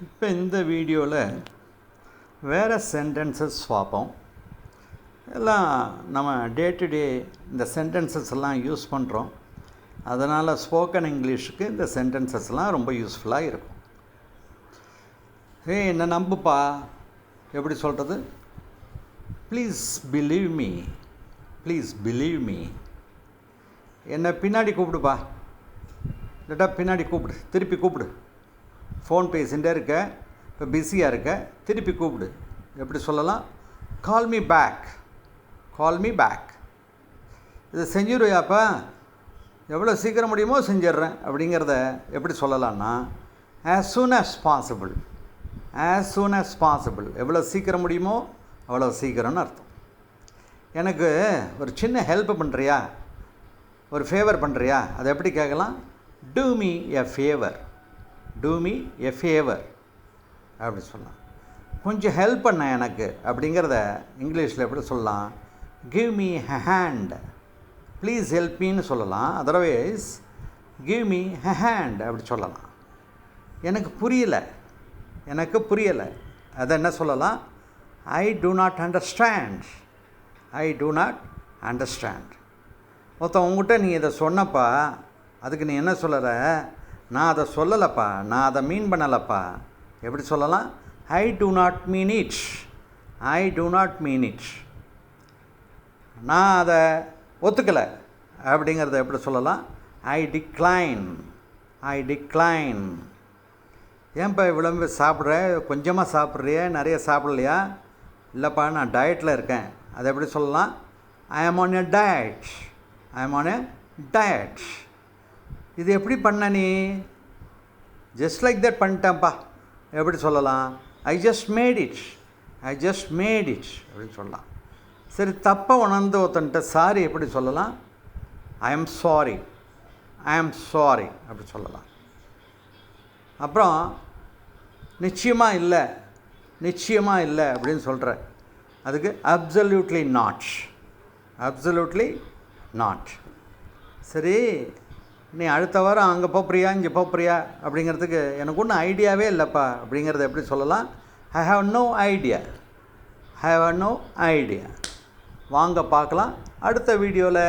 இப்போ இந்த வீடியோவில் வேறு சென்டென்சஸ் பார்ப்போம். எல்லாம் நம்ம டே டு டே இந்த சென்டென்சஸ் எல்லாம் யூஸ் பண்ணுறோம். அதனால் ஸ்போக்கன் இங்கிலீஷுக்கு இந்த சென்டென்சஸ்லாம் ரொம்ப யூஸ்ஃபுல்லாக இருக்கும். என்ன நம்புப்பா, எப்படி சொல்கிறது? Please believe me, please believe me. என்னை பின்னாடி கூப்பிடுப்பா, இல்லாட்டா பின்னாடி கூப்பிடு, திருப்பி கூப்பிடு. ஃபோன் பேசிகிட்டே இருக்க, இப்போ பிஸியாக இருக்க, திருப்பி கூப்பிடு. எப்படி சொல்லலாம்? Call me back, call me back. இதை செஞ்சிருவியாப்பா? எவ்வளோ சீக்கிரம் முடியுமோ செஞ்சிட்றேன் அப்படிங்கிறத எப்படி சொல்லலான்னா, as soon as possible, as soon as possible. எவ்வளோ சீக்கிரம் முடியுமோ அவ்வளோ சீக்கிரம்னு அர்த்தம். எனக்கு ஒரு சின்ன ஹெல்ப் பண்ணுறியா, ஒரு ஃபேவர் பண்ணுறியா? அதை எப்படி கேட்கலாம்? Do me a favour, do me a favour அப்படி சொல்லலாம். கொஞ்சம் ஹெல்ப் பண்ண எனக்கு அப்படிங்கிறத இங்கிலீஷில் எப்படி சொல்லலாம்? Give me a hand, please help மீன்னு சொல்லலாம். Otherwise give me a hand அப்படி சொல்லலாம். எனக்கு புரியலை, எனக்கு புரியலை, அதை என்ன சொல்லலாம்? ஐ do not understand, I do not understand. மொத்தம் உங்கள்கிட்ட நீ இதை சொன்னப்பா, அதுக்கு நீ என்ன சொல்லுற? நான் அதை சொல்லலைப்பா, நான் அதை மீன் பண்ணலைப்பா. எப்படி சொல்லலாம்? ஐ do not mean it, I do not mean it. நான் அதை ஒத்துக்கலை அப்படிங்கிறத எப்படி சொல்லலாம்? ஐ டிக்ளைன், ஐ டிக்ளைன். ஏன்ப்பா இவ்வளோ சாப்பிட்ற, கொஞ்சமாக சாப்பிட்றியா, நிறைய சாப்பிட்லையா? இல்லைப்பா நான் டயட்டில் இருக்கேன். அதை எப்படி சொல்லலாம்? ஐ ஆம் ஆன் எ டயட், ஐ ஆம் ஆன் எ டயட். இது எப்படி பண்ண நீ? ஜஸ்ட் லைக் தட் பண்ணிட்டேன்ப்பா. எப்படி சொல்லலாம்? I just made it, I just made it அப்படின்னு சொல்லலாம். சரி, தப்பாக உணர்ந்து ஒருத்தன்ட்ட சாரி எப்படி சொல்லலாம்? ஐ am sorry, I am sorry அப்படி சொல்லலாம். அப்புறம் நிச்சயமாக இல்லை, நிச்சயமாக இல்லை அப்படின்னு சொல்கிற, அதுக்கு அப்சல்யூட்லி நாட், அப்சல்யூட்லி நாட். சரி, நீ அடுத்த வாரம் அங்கே போகிறியா, இங்கே போகிறியா அப்படிங்கிறதுக்கு எனக்கு ஒன்றும் ஐடியாவே இல்லைப்பா அப்படிங்கிறத எப்படி சொல்லலாம்? I have no idea, I have no idea. வாங்க பார்க்கலாம் அடுத்த வீடியோவில்.